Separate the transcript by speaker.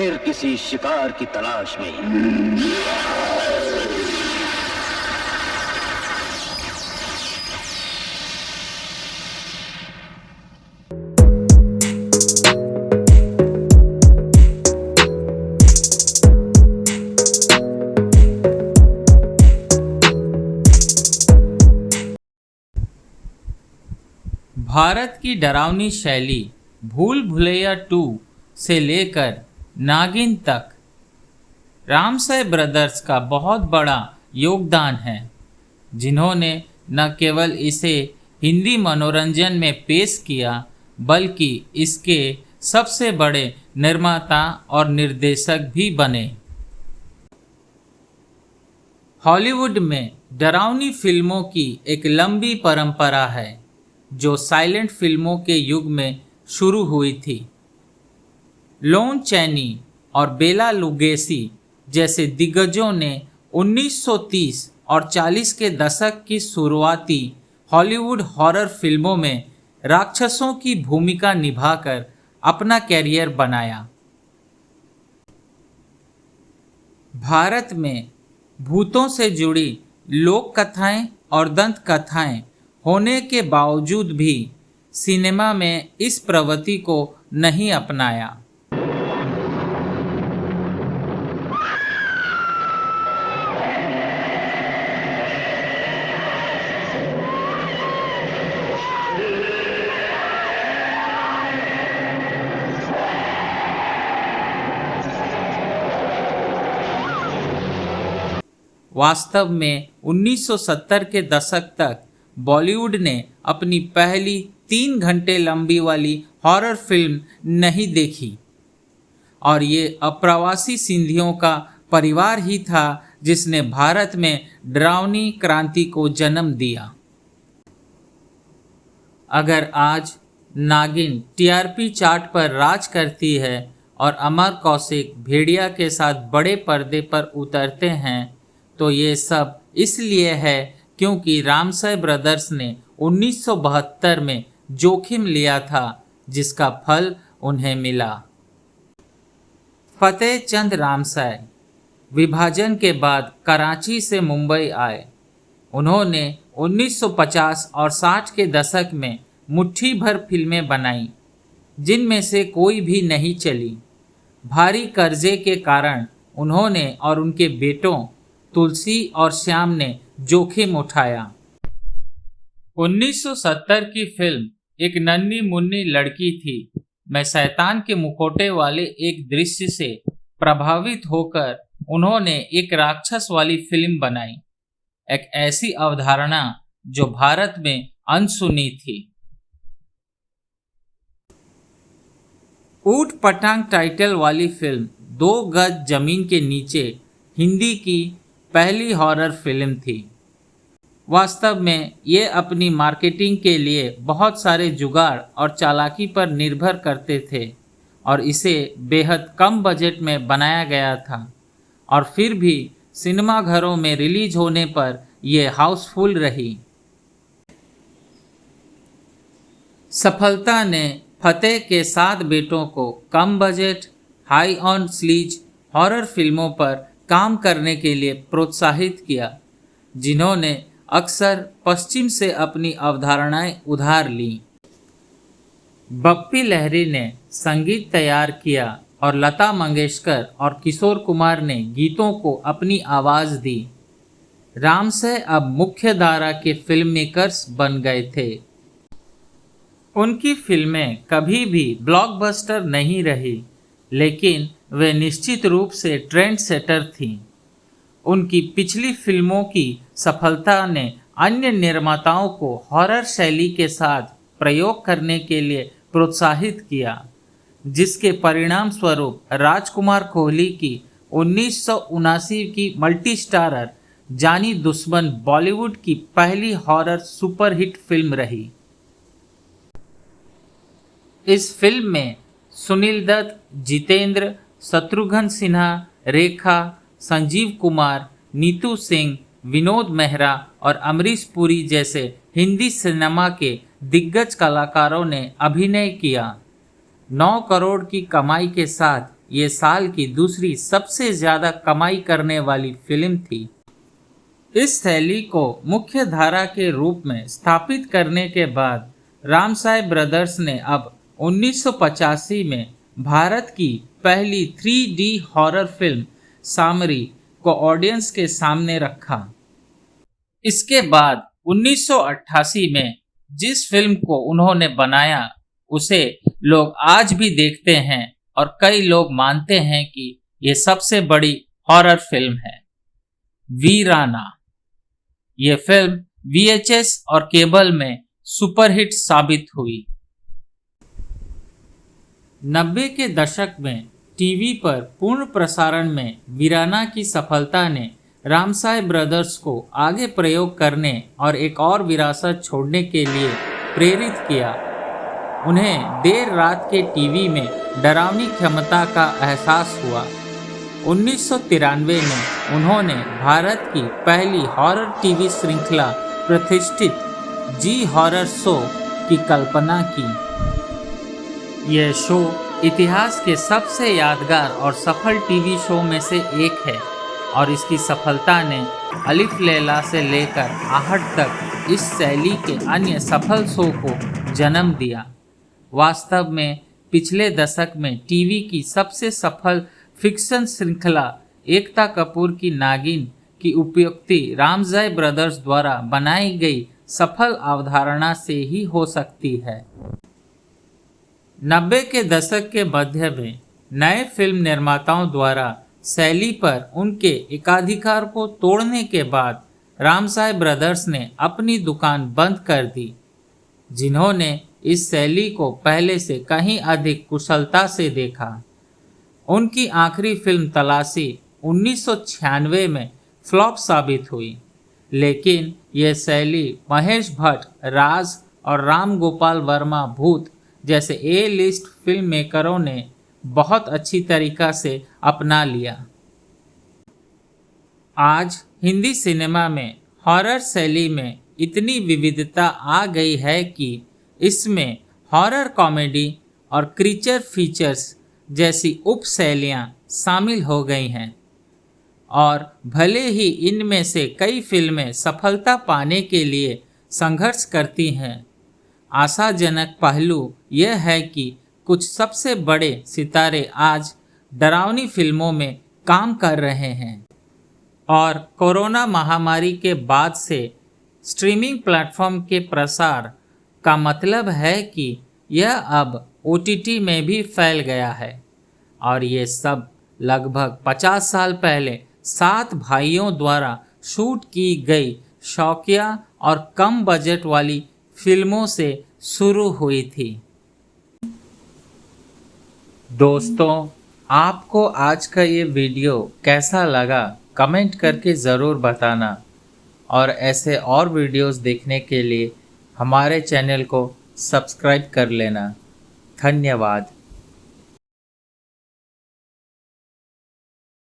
Speaker 1: फिर किसी शिकार की तलाश में।
Speaker 2: भारत की डरावनी शैली भूल भुलैया 2 से लेकर नागिन तक रामसे ब्रदर्स का बहुत बड़ा योगदान है, जिन्होंने न केवल इसे हिंदी मनोरंजन में पेश किया बल्कि इसके सबसे बड़े निर्माता और निर्देशक भी बने। हॉलीवुड में डरावनी फिल्मों की एक लंबी परंपरा है जो साइलेंट फिल्मों के युग में शुरू हुई थी। लोन चैनी और बेला लुगोसी जैसे दिग्गजों ने 1930 और 40 के दशक की शुरुआती हॉलीवुड हॉरर फिल्मों में राक्षसों की भूमिका निभाकर अपना कैरियर बनाया। भारत में भूतों से जुड़ी लोक कथाएं और दंत कथाएं होने के बावजूद भी सिनेमा में इस प्रवृत्ति को नहीं अपनाया। वास्तव में 1970 के दशक तक बॉलीवुड ने अपनी पहली 3 घंटे लंबी वाली हॉरर फिल्म नहीं देखी और ये अप्रवासी सिंधियों का परिवार ही था जिसने भारत में डरावनी क्रांति को जन्म दिया। अगर आज नागिन टीआरपी चार्ट पर राज करती है और अमर कौशिक भेड़िया के साथ बड़े पर्दे पर उतरते हैं तो ये सब इसलिए है क्योंकि रामसे ब्रदर्स ने 1972 में जोखिम लिया था जिसका फल उन्हें मिला। फतेह चंद रामसे विभाजन के बाद कराची से मुंबई आए। उन्होंने 1950 और 60 के दशक में मुट्ठी भर फिल्में बनाई जिनमें से कोई भी नहीं चली। भारी कर्जे के कारण उन्होंने और उनके बेटों तुलसी और श्याम ने जोखिम उठाया। 1970 की फिल्म एक नन्ही मुन्नी लड़की थी मैं शैतान के मुखौटे वाले एक दृश्य से प्रभावित होकर उन्होंने एक राक्षस वाली फिल्म बनाई, एक ऐसी अवधारणा जो भारत में अनसुनी थी। ऊट पटांग टाइटल वाली फिल्म 2 गज जमीन के नीचे हिंदी की पहली हॉरर फिल्म थी। वास्तव में ये अपनी मार्केटिंग के लिए बहुत सारे जुगाड़ और चालाकी पर निर्भर करते थे और इसे बेहद कम बजट में बनाया गया था और फिर भी सिनेमाघरों में रिलीज होने पर यह हाउसफुल रही। सफलता ने फतेह के 7 बेटों को कम budget high on sleaze horror फिल्मों पर काम करने के लिए प्रोत्साहित किया, जिन्होंने अक्सर पश्चिम से अपनी अवधारणाएं उधार लीं। बप्पी लहरी ने संगीत तैयार किया और लता मंगेशकर और किशोर कुमार ने गीतों को अपनी आवाज़ दी। रामसे अब मुख्य धारा के फिल्म मेकर्स बन गए थे। उनकी फिल्में कभी भी ब्लॉकबस्टर नहीं रही, लेकिन वे निश्चित रूप से ट्रेंड सेटर थीं। उनकी पिछली फिल्मों की सफलता ने अन्य निर्माताओं को हॉरर शैली के साथ प्रयोग करने के लिए प्रोत्साहित किया, जिसके परिणाम स्वरूप राजकुमार कोहली की 1979 की मल्टी स्टारर जानी दुश्मन बॉलीवुड की पहली हॉरर सुपरहिट फिल्म रही। इस फिल्म में सुनील दत्त, जितेंद्र, शत्रुघ्न सिन्हा, रेखा, संजीव कुमार, नीतू सिंह, विनोद मेहरा और अमरीश पुरी जैसे हिंदी सिनेमा के दिग्गज कलाकारों ने अभिनय किया। 9 करोड़ की कमाई के साथ ये साल की दूसरी सबसे ज़्यादा कमाई करने वाली फिल्म थी। इस शैली को मुख्य धारा के रूप में स्थापित करने के बाद रामसाय ब्रदर्स ने अब 1985 में भारत की पहली 3D हॉरर फिल्म सामरी को ऑडियंस के सामने रखा। इसके बाद 1988 में जिस फिल्म को उन्होंने बनाया उसे लोग आज भी देखते हैं और कई लोग मानते हैं कि ये सबसे बड़ी हॉरर फिल्म है। वीराना। ये फिल्म VHS और केबल में सुपरहिट साबित हुई। 90 के दशक में टीवी पर पूर्ण प्रसारण में वीराना की सफलता ने रामसाय ब्रदर्स को आगे प्रयोग करने और एक और विरासत छोड़ने के लिए प्रेरित किया। उन्हें देर रात के टीवी में डरावनी क्षमता का एहसास हुआ। 1993 में उन्होंने भारत की पहली हॉरर टीवी श्रृंखला प्रतिष्ठित जी हॉरर शो की कल्पना की। यह शो इतिहास के सबसे यादगार और सफल टीवी शो में से एक है और इसकी सफलता ने अलिफ लैला से लेकर आहट तक इस शैली के अन्य सफल शो को जन्म दिया। वास्तव में पिछले दशक में टीवी की सबसे सफल फिक्शन श्रृंखला एकता कपूर की नागिन की उपयुक्ति रामसाय ब्रदर्स द्वारा बनाई गई सफल अवधारणा से ही हो सकती है। 90 के दशक के मध्य में नए फिल्म निर्माताओं द्वारा शैली पर उनके एकाधिकार को तोड़ने के बाद रामसाय ब्रदर्स ने अपनी दुकान बंद कर दी, जिन्होंने इस शैली को पहले से कहीं अधिक कुशलता से देखा। उनकी आखिरी फिल्म तलाशी 1996 में फ्लॉप साबित हुई, लेकिन यह शैली महेश भट्ट, राज और राम गोपाल वर्मा भूत जैसे A-लिस्ट फिल्म मेकरों ने बहुत अच्छी तरीका से अपना लिया। आज हिंदी सिनेमा में हॉरर शैली में इतनी विविधता आ गई है कि इसमें हॉरर कॉमेडी और क्रीचर फीचर्स जैसी उपशैलियाँ शामिल हो गई हैं और भले ही इनमें से कई फिल्में सफलता पाने के लिए संघर्ष करती हैं, आशाजनक पहलू यह है कि कुछ सबसे बड़े सितारे आज डरावनी फिल्मों में काम कर रहे हैं और कोरोना महामारी के बाद से स्ट्रीमिंग प्लेटफॉर्म के प्रसार का मतलब है कि यह अब OTT में भी फैल गया है और ये सब लगभग 50 साल पहले 7 भाइयों द्वारा शूट की गई शौकिया और कम बजट वाली फिल्मों से शुरू हुई थी। दोस्तों, आपको आज का ये वीडियो कैसा लगा कमेंट करके ज़रूर बताना और ऐसे और वीडियोस देखने के लिए हमारे चैनल को सब्सक्राइब कर लेना। धन्यवाद।